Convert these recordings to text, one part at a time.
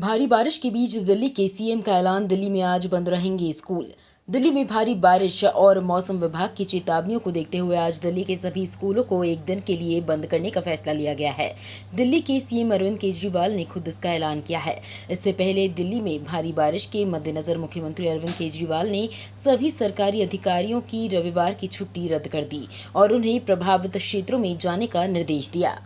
भारी बारिश के बीच दिल्ली के सीएम का ऐलान। दिल्ली में आज बंद रहेंगे स्कूल। दिल्ली में भारी बारिश और मौसम विभाग की चेतावनियों को देखते हुए आज दिल्ली के सभी स्कूलों को एक दिन के लिए बंद करने का फैसला लिया गया है। दिल्ली के सीएम अरविंद केजरीवाल ने खुद इसका ऐलान किया है। इससे पहले दिल्ली में भारी बारिश के मद्देनजर मुख्यमंत्री अरविंद केजरीवाल ने सभी सरकारी अधिकारियों की रविवार की छुट्टी रद्द कर दी और उन्हें प्रभावित क्षेत्रों में जाने का निर्देश दिया।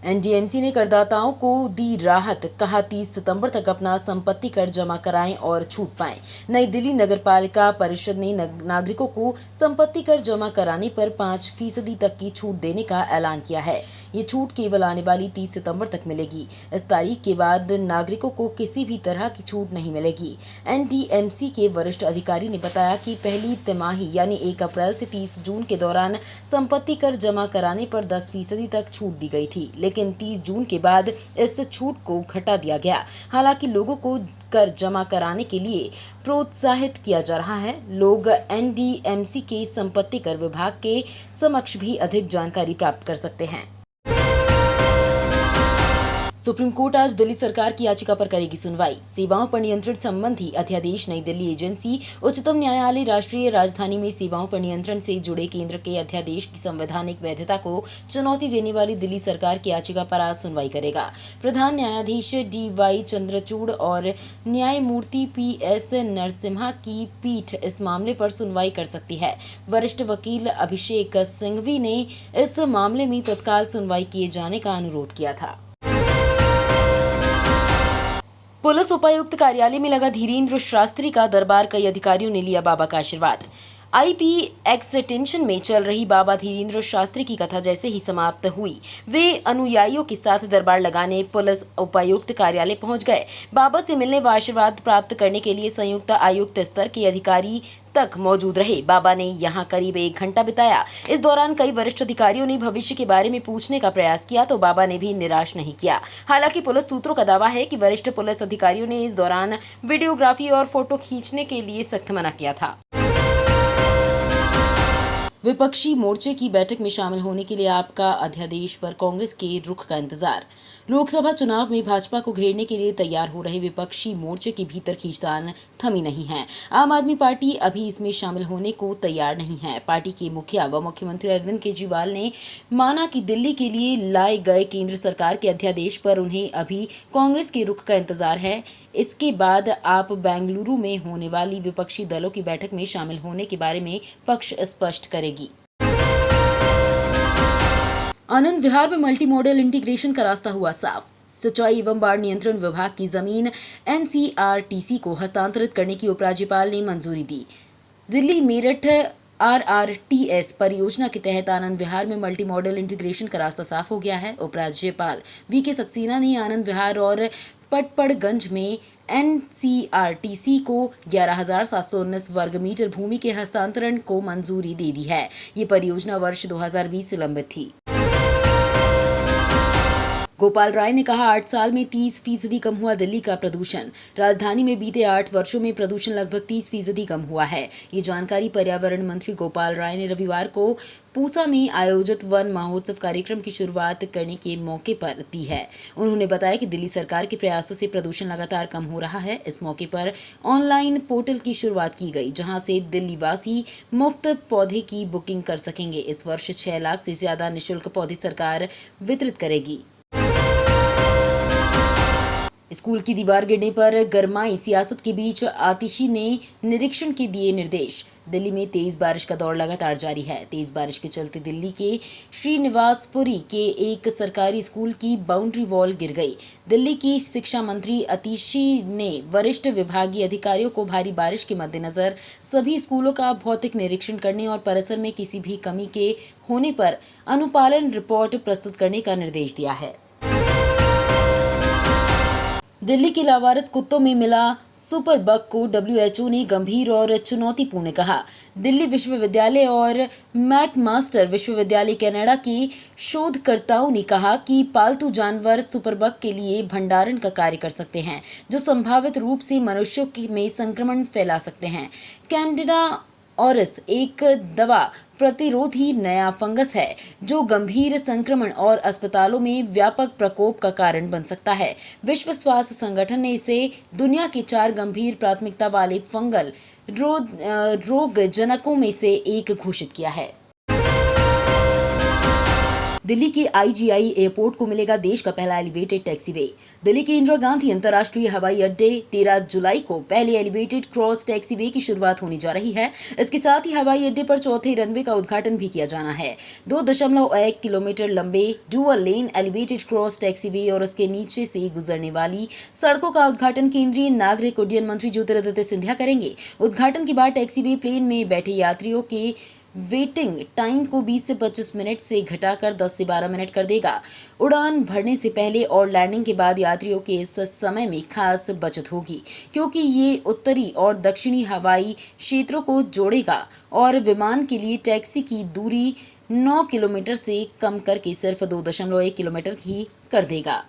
एनडीएमसी ने करदाताओं को दी राहत, कहा 30 सितंबर तक अपना संपत्ति कर जमा कराएं और छूट पाएं। नई दिल्ली नगरपालिका परिषद ने नागरिकों को संपत्ति कर जमा कराने पर 5% तक की छूट देने का ऐलान किया है। ये छूट केवल आने वाली 30 सितंबर तक मिलेगी। इस तारीख के बाद नागरिकों को किसी भी तरह की छूट नहीं मिलेगी। एनडीएमसी के वरिष्ठ अधिकारी ने बताया कि पहली तिमाही यानी 1 अप्रैल से 30 जून के दौरान संपत्ति कर जमा कराने पर 10% तक छूट दी गई थी, लेकिन 30 जून के बाद इस छूट को घटा दिया गया। हालांकि लोगों को कर जमा कराने के लिए प्रोत्साहित किया जा रहा है। लोग एनडीएमसी के संपत्ति कर विभाग के समक्ष भी अधिक जानकारी प्राप्त कर सकते हैं। सुप्रीम कोर्ट आज दिल्ली सरकार की याचिका पर करेगी सुनवाई। सेवाओं पर नियंत्रण संबंधी अध्यादेश नई दिल्ली एजेंसी उच्चतम न्यायालय राष्ट्रीय राजधानी में सेवाओं पर नियंत्रण से जुड़े केंद्र के अध्यादेश की संवैधानिक वैधता को चुनौती देने वाली दिल्ली सरकार की याचिका पर आज सुनवाई करेगा। प्रधान न्यायाधीश DY चंद्रचूड़ और न्यायमूर्ति PS नरसिम्हा की पीठ इस मामले पर सुनवाई कर सकती है। वरिष्ठ वकील अभिषेक सिंघवी ने इस मामले में तत्काल सुनवाई किए जाने का अनुरोध किया था। पुलिस उपायुक्त कार्यालय में लगा धीरेन्द्र शास्त्री का दरबार। कई अधिकारियों ने लिया बाबा का आशीर्वाद। IP एक्सटेंशन में चल रही बाबा धीरेन्द्र शास्त्री की कथा जैसे ही समाप्त हुई, वे अनुयायियों के साथ दरबार लगाने पुलिस उपायुक्त कार्यालय पहुंच गए। बाबा से मिलने व आशीर्वाद प्राप्त करने के लिए संयुक्त आयुक्त स्तर के अधिकारी तक मौजूद रहे। बाबा ने यहां करीब 1 घंटा बिताया। इस दौरान कई वरिष्ठ अधिकारियों ने भविष्य के बारे में पूछने का प्रयास किया तो बाबा ने भी निराश नहीं किया। हालांकि पुलिस सूत्रों का दावा है कि वरिष्ठ पुलिस अधिकारियों ने इस दौरान वीडियोग्राफी और फोटो खींचने के लिए सख्त मना किया था। विपक्षी मोर्चे की बैठक में शामिल होने के लिए आपका अध्यादेश पर कांग्रेस के रुख का इंतजार। लोकसभा चुनाव में भाजपा को घेरने के लिए तैयार हो रहे विपक्षी मोर्चे के भीतर खींचतान थमी नहीं है। आम आदमी पार्टी अभी इसमें शामिल होने को तैयार नहीं है। पार्टी के मुखिया व मुख्यमंत्री अरविंद केजरीवाल ने माना कि दिल्ली के लिए लाए गए केंद्र सरकार के अध्यादेश पर उन्हें अभी कांग्रेस के रुख का इंतजार है। इसके बाद आप बेंगलुरु में होने वाली विपक्षी दलों की बैठक में शामिल होने के बारे में पक्ष स्पष्ट करेगी। आनंद विहार में मल्टी मॉडल इंटीग्रेशन का रास्ता हुआ साफ। सिंचाई एवं बाढ़ नियंत्रण विभाग की जमीन NCRTC को हस्तांतरित करने की उपराज्यपाल ने मंजूरी दी। दिल्ली मेरठ RRTS परियोजना के तहत आनंद विहार में मल्टी मॉडल इंटीग्रेशन का रास्ता साफ हो गया है। उपराज्यपाल VK सक्सेना ने आनंद विहार और पटपड़गंज में NCRTC को 11,719 वर्ग मीटर भूमि के हस्तांतरण को मंजूरी दे दी है। ये परियोजना वर्ष 2020 से लंबित थी। गोपाल राय ने कहा 8 साल में 30% कम हुआ दिल्ली का प्रदूषण। राजधानी में बीते 8 वर्षों में प्रदूषण लगभग 30% कम हुआ है। ये जानकारी पर्यावरण मंत्री गोपाल राय ने रविवार को पूसा में आयोजित वन महोत्सव कार्यक्रम की शुरुआत करने के मौके पर दी है। उन्होंने बताया कि दिल्ली सरकार के प्रयासों से प्रदूषण लगातार कम हो रहा है। इस मौके पर ऑनलाइन पोर्टल की शुरुआत की गई, जहां से दिल्ली वासी मुफ्त पौधे की बुकिंग कर सकेंगे। इस वर्ष 6 लाख से ज्यादा निःशुल्क पौधे सरकार वितरित करेगी। स्कूल की दीवार गिरने पर गरमाई सियासत के बीच आतिशी ने निरीक्षण के दिए निर्देश। दिल्ली में तेज बारिश का दौर लगातार जारी है। तेज बारिश के चलते दिल्ली के श्रीनिवासपुरी के एक सरकारी स्कूल की बाउंड्री वॉल गिर गई। दिल्ली की शिक्षा मंत्री आतिशी ने वरिष्ठ विभागीय अधिकारियों को भारी बारिश के मद्देनजर सभी स्कूलों का भौतिक निरीक्षण करने और परिसर में किसी भी कमी के होने पर अनुपालन रिपोर्ट प्रस्तुत करने का निर्देश दिया है। दिल्ली के लावारिस कुत्तों में मिला सुपर बग को WHO ने गंभीर और चुनौतीपूर्ण कहा। दिल्ली विश्वविद्यालय और मैकमास्टर विश्वविद्यालय कनाडा के शोधकर्ताओं ने कहा कि पालतू जानवर सुपर बग के लिए भंडारण का कार्य कर सकते हैं, जो संभावित रूप से मनुष्यों में संक्रमण फैला सकते हैं। कैंडिडा ऑरिस एक दवा प्रतिरोधी नया फंगस है जो गंभीर संक्रमण और अस्पतालों में व्यापक प्रकोप का कारण बन सकता है। विश्व स्वास्थ्य संगठन ने इसे दुनिया के 4 गंभीर प्राथमिकता वाले फंगल रोगजनकों में से एक घोषित किया है। दिल्ली के IGI एयरपोर्ट को मिलेगा देश का पहला एलिवेटेड टैक्सीवे। दिल्ली के इंदिरा गांधी अंतर्राष्ट्रीय हवाई अड्डे 13 जुलाई को पहले एलिवेटेड क्रॉस टैक्सीवे की शुरुआत होने जा रही है। इसके साथ ही हवाई अड्डे पर चौथे रनवे का उद्घाटन भी किया जाना है। 2.1 किलोमीटर लंबे dual lane elevated cross taxiway और उसके नीचे से गुजरने वाली सड़कों का उद्घाटन केंद्रीय नागरिक उड्डयन मंत्री ज्योतिरादित्य सिंधिया करेंगे। उद्घाटन के बाद टैक्सीवे प्लेन में बैठे यात्रियों के वेटिंग टाइम को 20 से 25 मिनट से घटाकर 10 से 12 मिनट कर देगा। उड़ान भरने से पहले और लैंडिंग के बाद यात्रियों के इस समय में खास बचत होगी, क्योंकि ये उत्तरी और दक्षिणी हवाई क्षेत्रों को जोड़ेगा और विमान के लिए टैक्सी की दूरी 9 किलोमीटर से कम करके सिर्फ 2.1 किलोमीटर ही कर देगा।